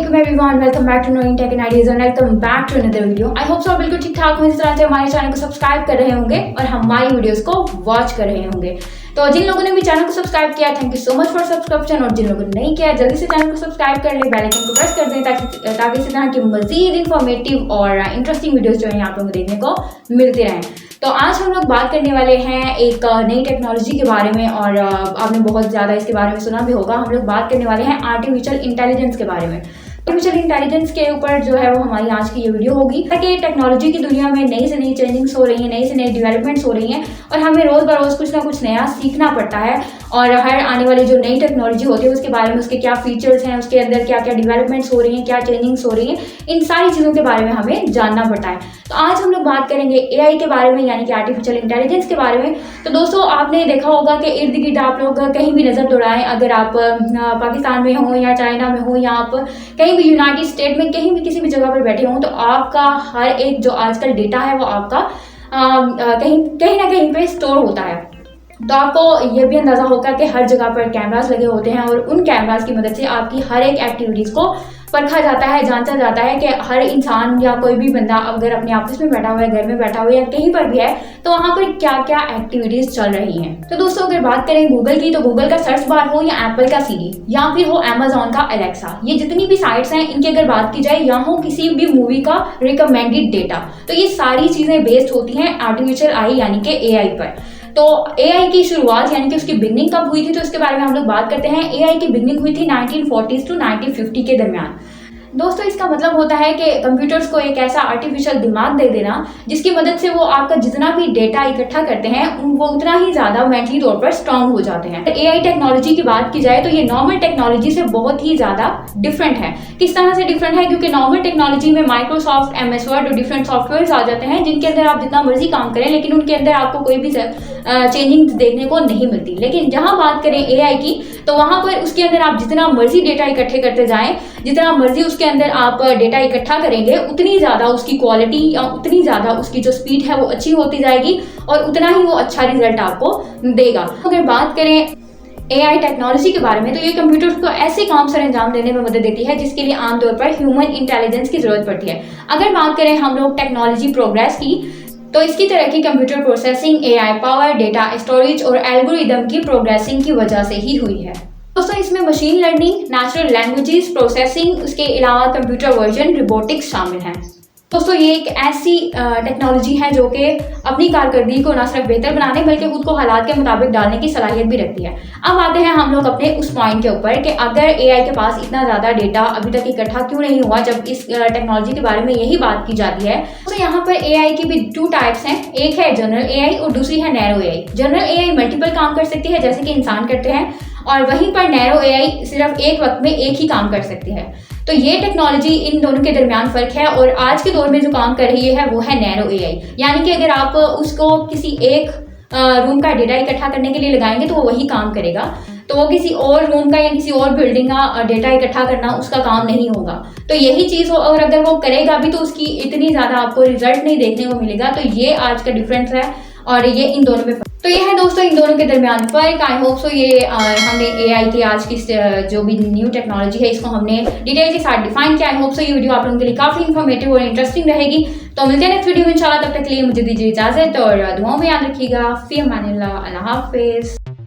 वालेकुम everyone, welcome back to Knowing Tech and Ideas and welcome back to another video. I hope सब बिल्कुल ठीक ठाक हो। इस तरह से हमारे चैनल को सब्सक्राइब कर रहे होंगे और हमारी वीडियोस को वॉच कर रहे होंगे। तो जिन लोगों ने भी चैनल को सब्सक्राइब किया, thank you so much for subscription, और जिन लोगों ने नहीं किया जल्दी से चैनल को सब्सक्राइब कर ले, बेल आइकन को प्रेस कर दें ताकि इसी तरह की मजीद इन्फॉर्मेटिव और इंटरेस्टिंग वीडियोस जो है आप लोगों को देखने को मिलते रहें। तो आज हम लोग बात करने वाले हैं एक नई टेक्नोलॉजी के बारे में, और आपने बहुत ज़्यादा इसके बारे में सुना भी होगा। हम लोग बात करने वाले हैं आर्टिफिशियल इंटेलिजेंस के बारे में। आर्टिफिशियल इंटेलिजेंस के ऊपर जो है वो हमारी आज की ये वीडियो होगी, ताकि टेक्नोलॉजी की दुनिया में नई से नई चेंजिंग्स हो रही हैं, नई से नई डेवलपमेंट्स हो रही हैं, और हमें रोज़ बरोज़ कुछ ना कुछ नया सीखना पड़ता है। और हर आने वाली जो नई टेक्नोलॉजी होती है उसके बारे में, उसके क्या फीचर्स हैं, उसके अंदर क्या क्या डेवलपमेंट्स हो रही हैं, क्या चेंजिंग्स हो रही हैं, इन सारी चीज़ों के बारे में हमें जानना पड़ता है। तो आज हम लोग बात करेंगे एआई के बारे में, यानी कि आर्टिफिशियल इंटेलिजेंस के बारे में। तो दोस्तों, आपने देखा होगा कि इर्द गिर्द आप लोग कहीं भी नज़र दौड़ाएं, अगर आप पाकिस्तान में हो या चाइना में हो या आप कहीं भी यूनाइटेड स्टेट में कहीं भी किसी भी जगह पर बैठे हों, तो आपका हर एक जो आजकल डेटा है वो आपका कहीं ना कहीं पे स्टोर होता है। तो आपको ये भी अंदाज़ा होगा कि हर जगह पर कैमरास लगे होते हैं, और उन कैमरास की मदद से आपकी हर एक एक्टिविटीज़ को परखा जाता है, जांचा जाता है कि हर इंसान या कोई भी बंदा अगर अपने ऑफिस में बैठा हुआ है, घर में बैठा हुआ है या कहीं पर भी है, तो वहाँ पर क्या क्या एक्टिविटीज़ चल रही हैं। तो दोस्तों, अगर बात करें गूगल की, तो गूगल का सर्च बार हो या एप्पल का सीरी या फिर हो अमेजोन का एलेक्सा, ये जितनी भी साइट्स हैं इनकी अगर बात की जाए, या हो किसी भी मूवी का रिकमेंडेड डेटा, तो ये सारी चीज़ें बेस्ड होती हैं आर्टिफिशियल आई यानी कि एआई पर। तो एआई की शुरुआत यानी कि उसकी बिगनिंग कब हुई थी, तो इसके बारे में हम लोग बात करते हैं। एआई की बिगनिंग हुई थी 1940s to 1950 के दरमियान। दोस्तों, इसका मतलब होता है कि कंप्यूटर्स को एक ऐसा आर्टिफिशियल दिमाग दे देना जिसकी मदद से वो आपका जितना भी डेटा इकट्ठा करते हैं वो उतना ही ज़्यादा मेंटली तौर पर स्ट्रांग हो जाते हैं। एआई टेक्नोलॉजी की बात की जाए तो ये नॉर्मल टेक्नोलॉजी से बहुत ही ज़्यादा डिफरेंट है। किस तरह से डिफरेंट है? क्योंकि नॉर्मल टेक्नोलॉजी में माइक्रोसॉफ्ट, एमएस वर्ड और डिफरेंट सॉफ्टवेयर आ जाते हैं जिनके अंदर आप जितना मर्जी काम करें, लेकिन उनके अंदर आपको कोई भी चेंजिंग देखने को नहीं मिलती। लेकिन जहाँ बात करें एआई की, तो वहाँ पर उसके अंदर आप जितना मर्जी डेटा इकट्ठे करते जाएं, जितना मर्जी उसके अंदर आप डेटा इकट्ठा करेंगे, उतनी ज़्यादा उसकी क्वालिटी या उतनी ज़्यादा उसकी जो स्पीड है वो अच्छी होती जाएगी, और उतना ही वो अच्छा रिजल्ट आपको देगा। अगर बात करें एआई टेक्नोलॉजी के बारे में, तो ये कंप्यूटर को ऐसे काम सर अंजाम देने में मदद देती है जिसके लिए आमतौर पर ह्यूमन इंटेलिजेंस की जरूरत पड़ती है। अगर बात करें हम लोग टेक्नोलॉजी प्रोग्रेस की, तो इसकी तरक्की computer processing, AI power, data storage और एल्गोरिदम की प्रोग्रेसिंग की वजह से ही हुई है। दोस्तों, इसमें machine learning, natural languages processing, उसके अलावा कंप्यूटर वर्जन, रोबोटिक्स शामिल हैं। दोस्तों, ये एक ऐसी टेक्नोलॉजी है जो कि अपनी कारकर्दगी को न सिर्फ बेहतर बनाने बल्कि खुद को हालात के मुताबिक डालने की सलाहियत भी रखती है। अब आते हैं हम लोग अपने उस पॉइंट के ऊपर कि अगर एआई के पास इतना ज़्यादा डेटा अभी तक इकट्ठा क्यों नहीं हुआ, जब इस टेक्नोलॉजी के बारे में यही बात की जाती है। तो यहाँ पर एआई की भी 2 टाइप्स हैं, एक है जनरल एआई और दूसरी है narrow AI. General AI multiple काम कर सकती है जैसे कि इंसान करते हैं, और वहीं पर नैरो एआई सिर्फ एक वक्त में एक ही काम कर सकती है। तो ये टेक्नोलॉजी, इन दोनों के दरमियान फ़र्क है, और आज के दौर में जो काम कर रही है वो है नैरो एआई। यानी कि अगर आप उसको किसी एक रूम का डेटा इकट्ठा करने के लिए लगाएंगे तो वो वही काम करेगा, तो वो किसी और रूम का या किसी और बिल्डिंग का डेटा इकट्ठा करना उसका काम नहीं होगा। तो यही चीज़ हो, और अगर वो करेगा भी तो उसकी इतनी ज़्यादा आपको रिजल्ट नहीं देखने को मिलेगा। तो ये आज का डिफरेंस है, और ये इन दोनों में तो ये है दोस्तों इन दोनों के दरमियान फ़र्क। आई होप सो ये हमने एआई की आज की जो भी न्यू टेक्नोलॉजी है इसको हमने डिटेल के साथ डिफाइन किया। आई होप सो ये वीडियो आप लोगों के लिए काफ़ी इन्फॉर्मेटिव और इंटरेस्टिंग रहेगी। तो मिलते हैं नेक्स्ट वीडियो में इंशाल्लाह। तब तक के लिए मुझे दीजिए इजाज़त, और दुआओं में याद रखिएगा। फ़ी अमानिल्लाह, अल्लाह हाफ़िज़।